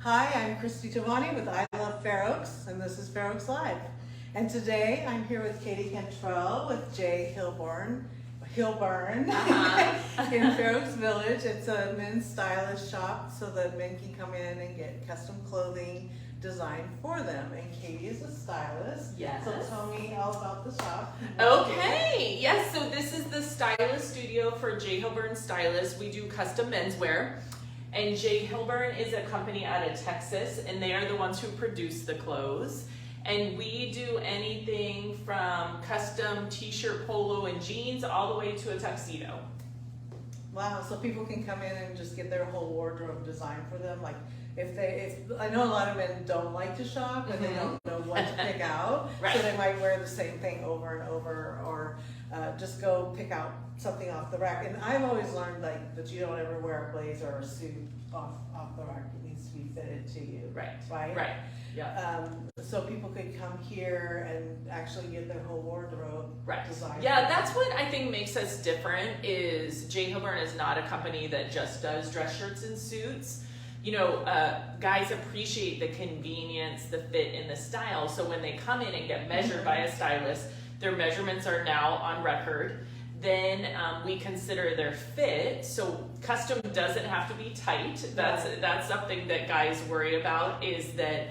Hi, I'm Christy Tavani with I Love Fair Oaks, and this is Fair Oaks Live. And today I'm here with Katie Cantrill with J.Hilburn in Fair Oaks Village. It's a men's stylist shop so that men can come in and get custom clothing designed for them. And Katie is a stylist. Yes. So tell me all about the shop. Okay. Yes. So this is the stylist studio for J.Hilburn Stylist. We do custom menswear. And J.Hilburn is a company out of Texas, and they are the ones who produce the clothes. And we do anything from custom t-shirt, polo, and jeans all the way to a tuxedo. Wow, so people can come in and just get their whole wardrobe designed for them. Like if I know a lot of men don't like to shop and they don't know what to pick out, Right. So they might wear the same thing over and over, or just go pick out something off the rack. And I've always learned like that you don't ever wear a blazer or a suit off the rack. It needs to be fitted to you. Right. Right. Right. Yeah. So people could come here and actually get their whole wardrobe designed. Yeah, that's what I think makes us different. Is J.Hilburn is not a company that just does dress shirts and suits. You know, guys appreciate the convenience, the fit, and the style. So when they come in and get measured by a stylist, their measurements are now on record. Then we consider their fit. So custom doesn't have to be tight. That's something that guys worry about, is that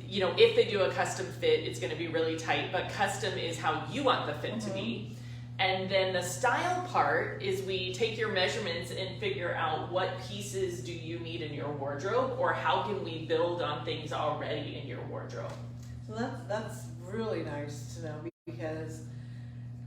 you know, if they do a custom fit, it's going to be really tight. But custom is how you want the fit to be. And then the style part is we take your measurements and figure out what pieces do you need in your wardrobe, or how can we build on things already in your wardrobe. So that's really nice to know, because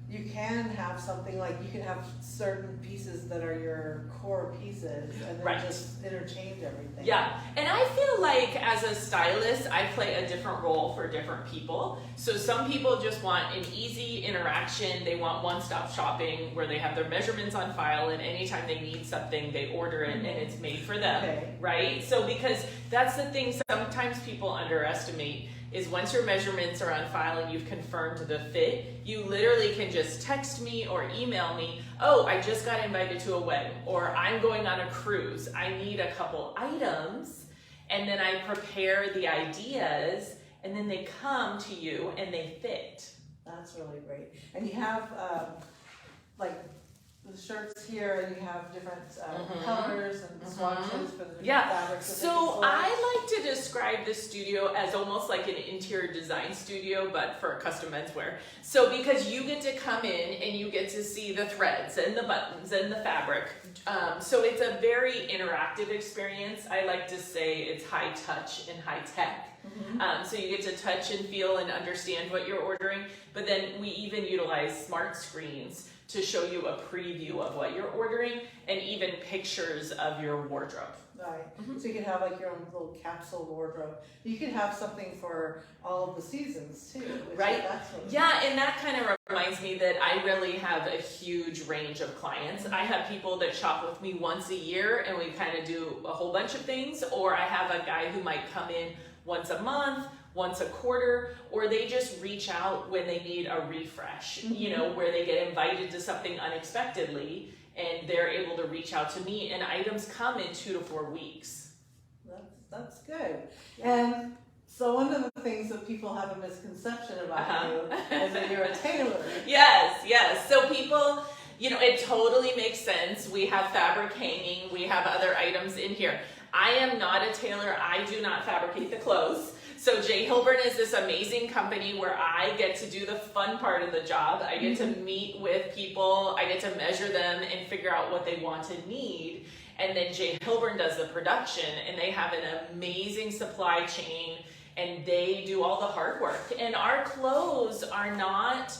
you can have something like you can have certain pieces that are your core pieces and then just interchange everything. Yeah, and I feel like as a stylist, I play a different role for different people. So some people just want an easy interaction. They want one-stop shopping where they have their measurements on file, and anytime they need something, they order it and it's made for them, right? So because that's the thing sometimes people underestimate, is once your measurements are on file and you've confirmed the fit, you literally can just text me or email me, oh, I just got invited to a wedding, or I'm going on a cruise, I need a couple items, and then I prepare the ideas, and then they come to you and they fit. That's really great. And you have like the shirts here, and you have different colors and swatches for the different fabrics. So I like to describe this studio as almost like an interior design studio, but for custom menswear. So because you get to come in and you get to see the threads and the buttons and the fabric. So it's a very interactive experience. I like to say it's high touch and high tech. So you get to touch and feel and understand what you're ordering, but then we even utilize smart screens to show you a preview of what you're ordering, and even pictures of your wardrobe. Right. So you can have like your own little capsule wardrobe. You can have something for all of the seasons too. Right. Yeah, and that kind of reminds me that I really have a huge range of clients. I have people that shop with me once a year and we kind of do a whole bunch of things, or I have a guy who might come in once a month, once a quarter, or they just reach out when they need a refresh, you know, where they get invited to something unexpectedly and they're able to reach out to me, and items come in 2 to 4 weeks. That's good. And so one of the things that people have a misconception about you is that you're a tailor. Yes. So people, you know, it totally makes sense. We have fabric hanging, we have other items in here. I am not a tailor. I do not fabricate the clothes. So J.Hilburn is this amazing company where I get to do the fun part of the job. I get to meet with people. I get to measure them and figure out what they want and need. And then J.Hilburn does the production, and they have an amazing supply chain, and they do all the hard work. And our clothes are not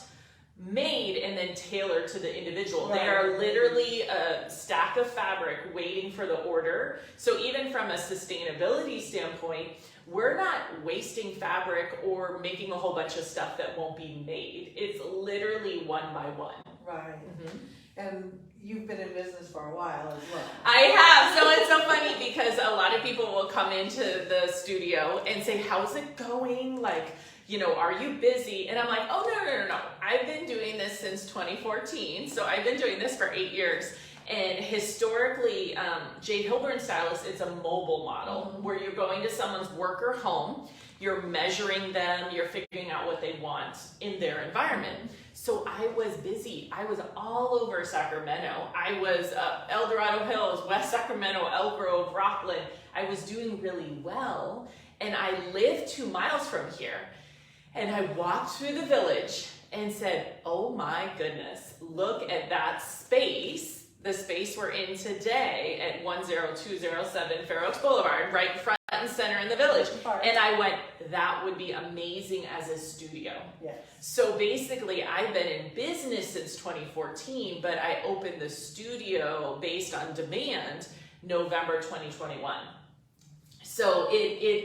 made and then tailored to the individual. They are literally a stack of fabric waiting for the order. So even from a sustainability standpoint, we're not wasting fabric or making a whole bunch of stuff that won't be made. It's literally one by one. Right. And you've been in business for a while as well. I have. So it's so funny because a lot of people will come into the studio and say, how's it going? Like, you know, are you busy? And I'm like, oh, no. I've been doing this since 2014. So I've been doing this for 8 years. And historically, J.Hilburn Stylist is a mobile model where you're going to someone's work or home, you're measuring them, you're figuring out what they want in their environment. So I was busy. I was all over Sacramento. I was El Dorado Hills, West Sacramento, Elk Grove, Rockland. I was doing really well. And I lived 2 miles from here. And I walked through the village and said, oh my goodness, look at that space. The space we're in today at 10207 Fair Oaks Boulevard, right front and center in the village. And I went, that would be amazing as a studio. Yes. So basically, I've been in business since 2014, but I opened the studio based on demand November 2021. So it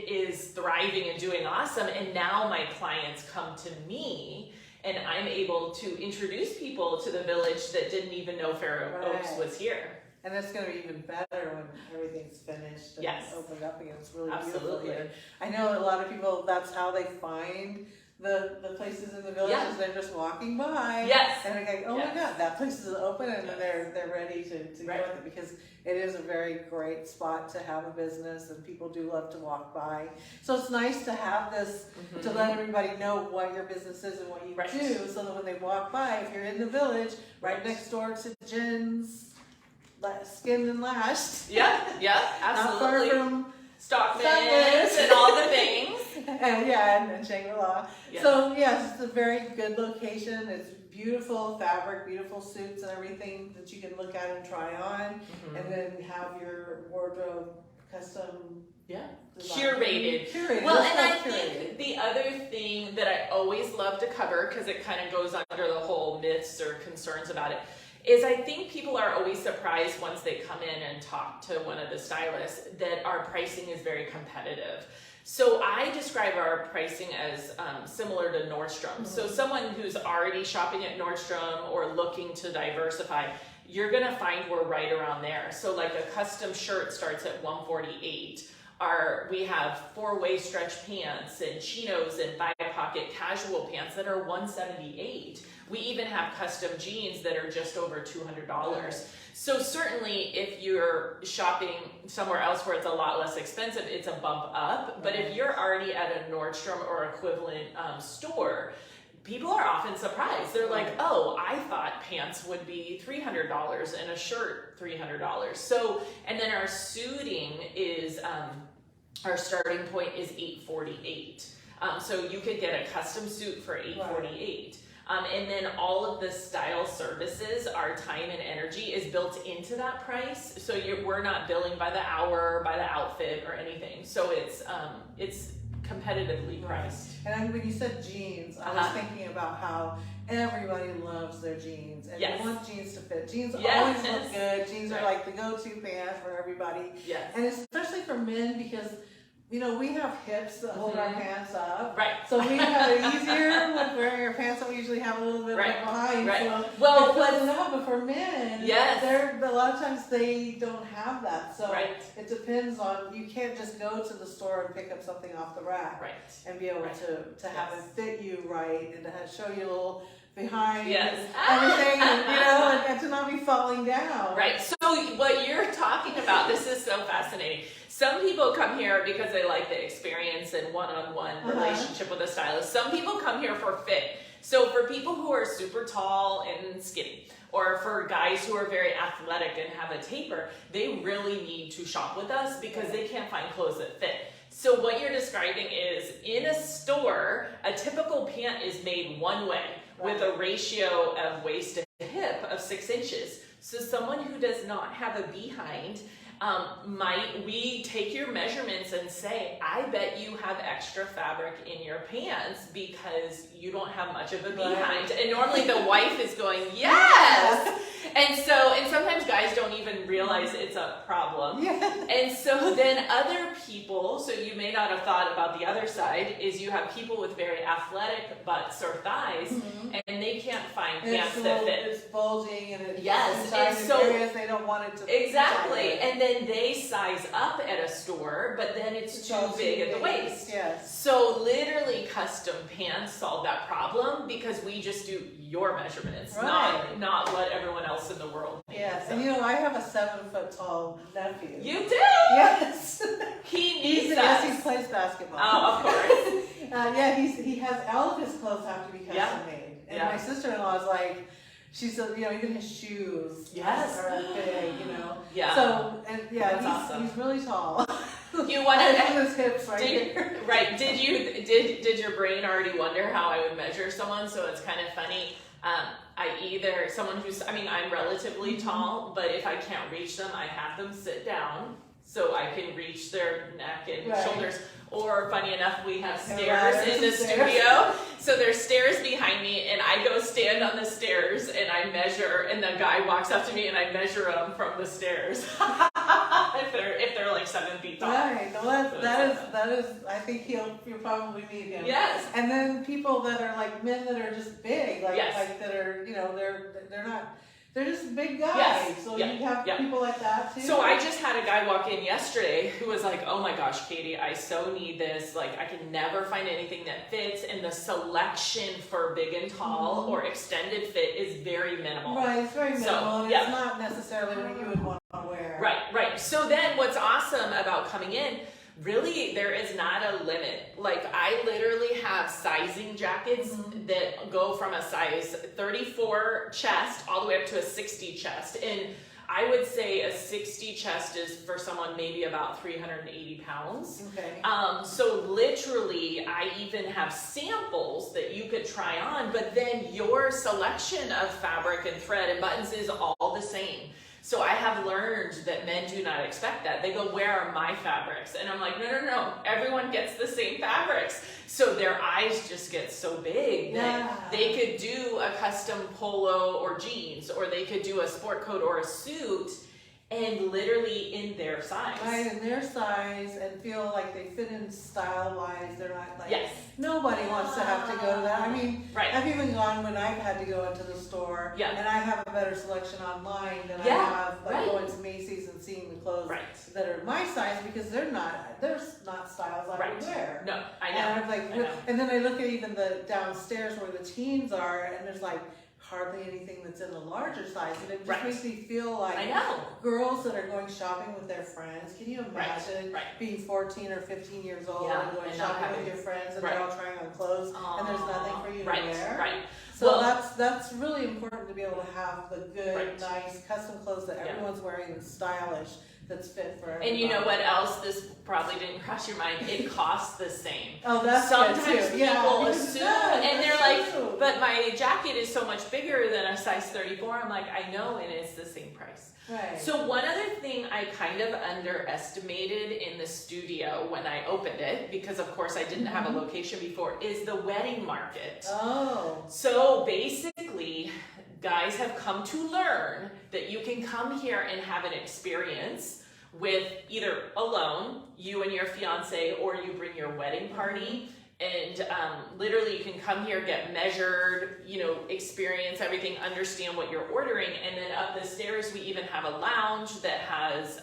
is thriving and doing awesome. And now my clients come to me and I'm able to introduce people to the village that didn't even know Fair Oaks was here. And it's going to be even better when everything's finished and opened up again. It's really beautiful here. I know a lot of people, that's how they find the places in the village is they're just walking by. Yes. And they're like, oh my God, that place is open, and then they're ready to go with it, because it is a very great spot to have a business and people do love to walk by. So it's nice to have this to let everybody know what your business is and what you do, so that when they walk by, if you're in the village, right next door to Jen's Skinned and Lashed. Yeah, absolutely. Not far from Stockman's and all the things. and Shangri-La. Yes. So yes, it's a very good location. It's beautiful fabric, beautiful suits and everything that you can look at and try on, and then have your wardrobe custom curated. Well, and I think the other thing that I always love to cover, because it kind of goes under the whole myths or concerns about it, is I think people are always surprised once they come in and talk to one of the stylists that our pricing is very competitive. So I describe our pricing as similar to Nordstrom. So someone who's already shopping at Nordstrom or looking to diversify, you're gonna find we're right around there. So like a custom shirt starts at $148. We have 4-way stretch pants and chinos and bi-pocket casual pants that are $178. We even have custom jeans that are just over $200. So certainly if you're shopping somewhere else where it's a lot less expensive, it's a bump up. But if you're already at a Nordstrom or equivalent store, people are often surprised. They're like, oh, I thought pants would be $300 and a shirt $300. So, and then our suiting is, our starting point is $848. So you could get a custom suit for $848. And then all of the style services, our time and energy is built into that price. So we're not billing by the hour, by the outfit or anything. So it's competitively priced. And when you said jeans, I was thinking about how everybody loves their jeans, and they want jeans to fit. Jeans always look good. Jeans are like the go-to pant for everybody. Yes. And especially for men, because you know, we have hips that hold our pants up. Right. So we have it easier with wearing our pants that we usually have a little bit behind. Right. So well, but for men, a lot of times they don't have that. So it depends on, you can't just go to the store and pick up something off the rack and be able to have it fit you right, and to show you a little behind and everything, and, and to not be falling down. Right. So what you're talking about, this is so fascinating. Some people come here because they like the experience and one-on-one relationship with a stylist. Some people come here for fit. So for people who are super tall and skinny, or for guys who are very athletic and have a taper, they really need to shop with us because they can't find clothes that fit. So what you're describing is, in a store, a typical pant is made one way with a ratio of waist to hip of 6 inches. So someone who does not have a behind, we take your measurements and say, I bet you have extra fabric in your pants because you don't have much of a behind. And normally the wife is going, yes! And sometimes guys don't even realize it's a problem. And so then other people, so you may not have thought about the other side, is you have people with very athletic butts or thighs, and they can't find pants that fit. It's bulging and it's and so areas they don't want it to. Exactly. And then then they size up at a store, but then it's too big at the waist. Yes. So literally custom pants solve that problem because we just do your measurements, not what everyone else in the world needs. Yes, So. and you know, I have a 7-foot-tall nephew. You do? Yes. He needs us. Yes, he plays basketball. Oh, of course. Yeah, he has, all of his clothes have to be custom made. And my sister-in-law is like, she said, you know, even his shoes are big, you know. Yeah. So, and That's awesome. he's really tall. You wanted his hips here. Right. Did your brain already wonder how I would measure someone? So it's kind of funny. I'm relatively tall, but if I can't reach them, I have them sit down so I can reach their neck and shoulders. Or funny enough, we have stairs in the studio. So there's stairs behind me and I go stand on the stairs and I measure, and the guy walks up to me and I measure them from the stairs. if they're like 7 feet tall. Right. Well, that is I think you'll probably meet him. Yes. And then people that are like men that are just big, like that are, you know, they're not, they're just big guys. Yes. So you have people like that too. So I just had a guy walk in yesterday who was like, oh my gosh, Katie, I so need this. Like, I can never find anything that fits. And the selection for big and tall or extended fit is very minimal. Right, it's very minimal. So, and it's not necessarily what you would want to wear. Right. So then what's awesome about coming in, really, there is not a limit. Like, I literally have sizing jackets that go from a size 34 chest all the way up to a 60 chest. And I would say a 60 chest is for someone maybe about 380 pounds. Okay. So literally, I even have samples that you could try on, but then your selection of fabric and thread and buttons is all the same. So I have learned that men do not expect that. They go, where are my fabrics? And I'm like, no. Everyone gets the same fabrics. So their eyes just get so big that they could do a custom polo or jeans, or they could do a sport coat or a suit, and literally in their size. Right, in their size, and feel like they fit in style-wise. They're not like, nobody wants to have to go to that. I mean, I've even gone when I've had to go into the store, and I have a better selection online than I have like going to Macy's and seeing the clothes that are my size, because they're not styles I would wear. No, I know. And I'm like, and then I look at even the downstairs where the teens are, and there's like hardly anything that's in the larger size, and it just makes me feel like girls that are going shopping with their friends. Can you imagine being 14 or 15 years old and going shopping with your friends, and they're all trying on clothes, and there's nothing for you to wear? So that's really important to be able to have the good, nice custom clothes that everyone's wearing and stylish, that's fit for everybody. And you know what else? This probably didn't cross your mind. It costs the same. Oh, that's sometimes good too. people assume, and they're like, but my jacket is so much bigger than a size 34. I'm like, I know, and it's the same price. Right. So one other thing I kind of underestimated in the studio when I opened it, because of course I didn't have a location before, is the wedding market. Oh. So basically, guys have come to learn that you can come here and have an experience with either alone, you and your fiance, or you bring your wedding party. And literally you can come here, get measured, you know, experience everything, understand what you're ordering. And then up the stairs, we even have a lounge that has,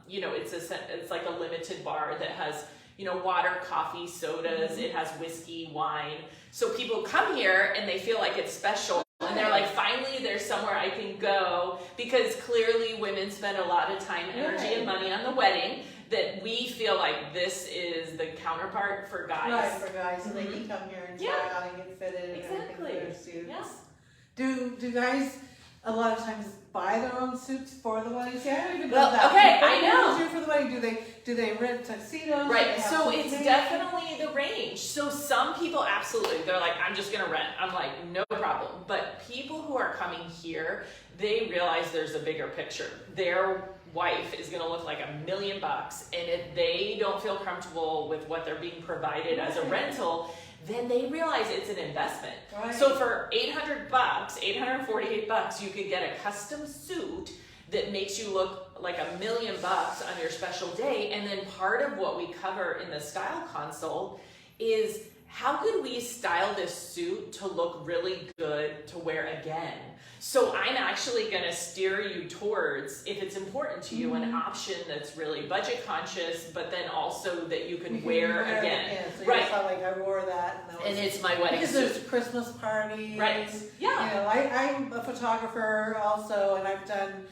you know, it's like a limited bar that has, you know, water, coffee, sodas. It has whiskey, wine. So people come here and they feel like it's special. And they're like, finally, there's somewhere I can go, because clearly women spend a lot of time, energy, and money on the wedding, that we feel like this is the counterpart for guys. Right, for guys, so they can come here and try out and get fitted and everything for their suits. Do guys a lot of times buy their own suits for the wedding? See, I don't even know that. Okay, I know. Do for the wedding? Do they rent tuxedos? Right, so it's definitely the range. So some people absolutely, they're like, I'm just gonna rent. I'm like, no problem. But people who are coming here, they realize there's a bigger picture. Their wife is gonna look like $1 million, and if they don't feel comfortable with what they're being provided as a rental, then they realize it's an investment. Right. So for $800, $848, you could get a custom suit that makes you look like $1 million on your special day. And then part of what we cover in the style console is how could we style this suit to look really good to wear again? So I'm actually gonna steer you towards, if it's important to you, an option that's really budget conscious, but then also that you can wear again. So Right. you felt like I wore that. And it's my wedding because suit. there's Christmas parties. Right. Yeah. You know, I'm a photographer also, and I've done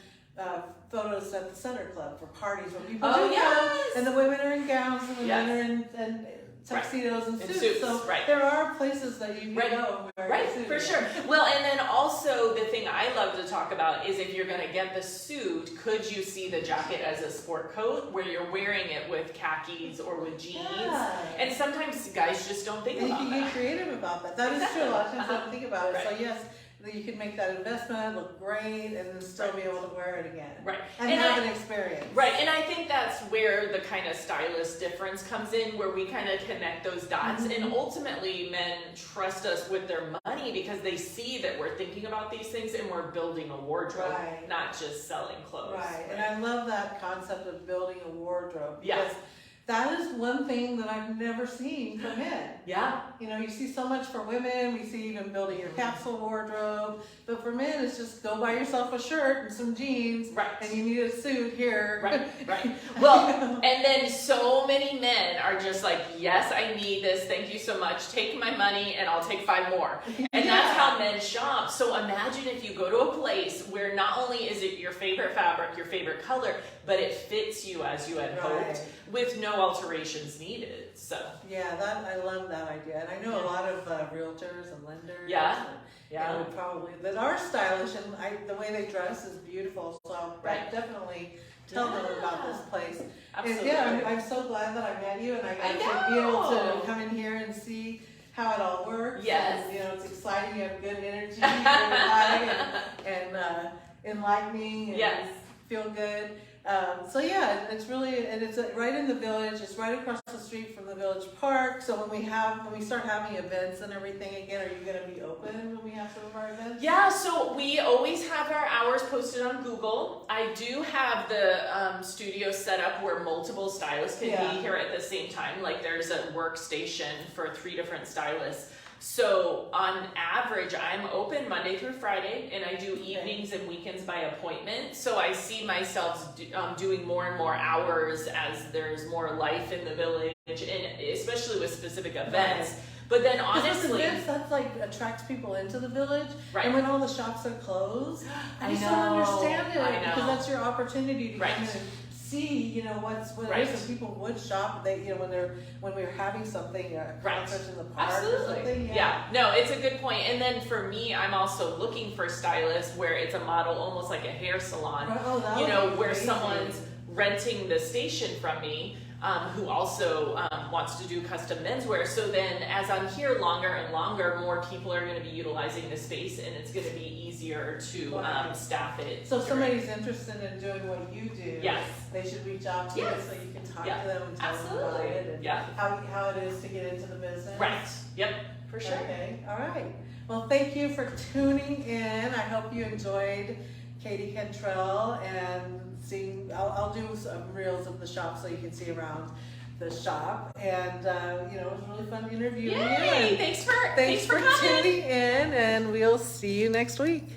photos at the Center Club for parties where people do come, and the women are in gowns and the men are in tuxedos and suits. So there are places that you can go. Right, for sure. Well, and then also the thing I love to talk about is if you're going to get the suit, could you see the jacket as a sport coat where you're wearing it with khakis or with jeans? And sometimes guys just don't think about that. You can get creative about that. That is true. A lot of times I don't think about it. So yes, you can make that investment look great and then still be able to wear it again. Right. And have an experience. Right. And I think that's where the kind of stylist difference comes in, where we kind of connect those dots. And ultimately, men trust us with their money because they see that we're thinking about these things and we're building a wardrobe, not just selling clothes. Right. And I love that concept of building a wardrobe. Yes. That is one thing that I've never seen for men. Yeah. You know, you see so much for women. We see even building your capsule wardrobe. But for men, it's just go buy yourself a shirt and some jeans. Right. And you need a suit here. Right. Well, and then so many men are just like, yes, I need this. Thank you so much. Take my money and I'll take 5 more. And that's how men shop. So imagine if you go to a place where not only is it your favorite fabric, your favorite color, but it fits you as you had hoped with no alterations needed. So I love that idea. And I know a lot of realtors and lenders. And probably that are stylish, and the way they dress is beautiful. So I'll definitely tell them about this place. Absolutely. And I'm so glad that I met you, and I got to be able to come in here and see how it all works. Yes. And, you know, it's exciting. You have good energy, very high, and enlightening, and feel good. It's really, and it's right in the village. It's right across the street from the village park. So when we start having events and everything again, are you going to be open when we have some of our events? Yeah, so we always have our hours posted on Google. I do have the studio set up where multiple stylists can be here at the same time. Like there's a workstation for 3 different stylists. So on average, I'm open Monday through Friday, and I do evenings and weekends by appointment. So I see myself doing more and more hours as there's more life in the village, and especially with specific events. But then honestly, that's like attracts people into the village. And when all the shops are closed, I just don't understand it. Because that's your opportunity to come in and see, you know, what it is, and people would shop. They, you know, when we're having something, a concert in the park or something. No, it's a good point. And then for me, I'm also looking for stylists where it's a model, almost like a hair salon. You know, where someone's renting the station from me. Who also wants to do custom menswear. So then as I'm here longer and longer, more people are going to be utilizing the space, and it's going to be easier to staff it. So if somebody's interested in doing what you do, they should reach out to you so you can talk to them and tell them about it and how it is to get into the business. For sure. Okay, all right. Well, thank you for tuning in. I hope you enjoyed Katie Cantrill and seeing. I'll do some reels of the shop so you can see around the shop. And you know, it was a really fun interview. Yay! Thanks for tuning in, and we'll see you next week.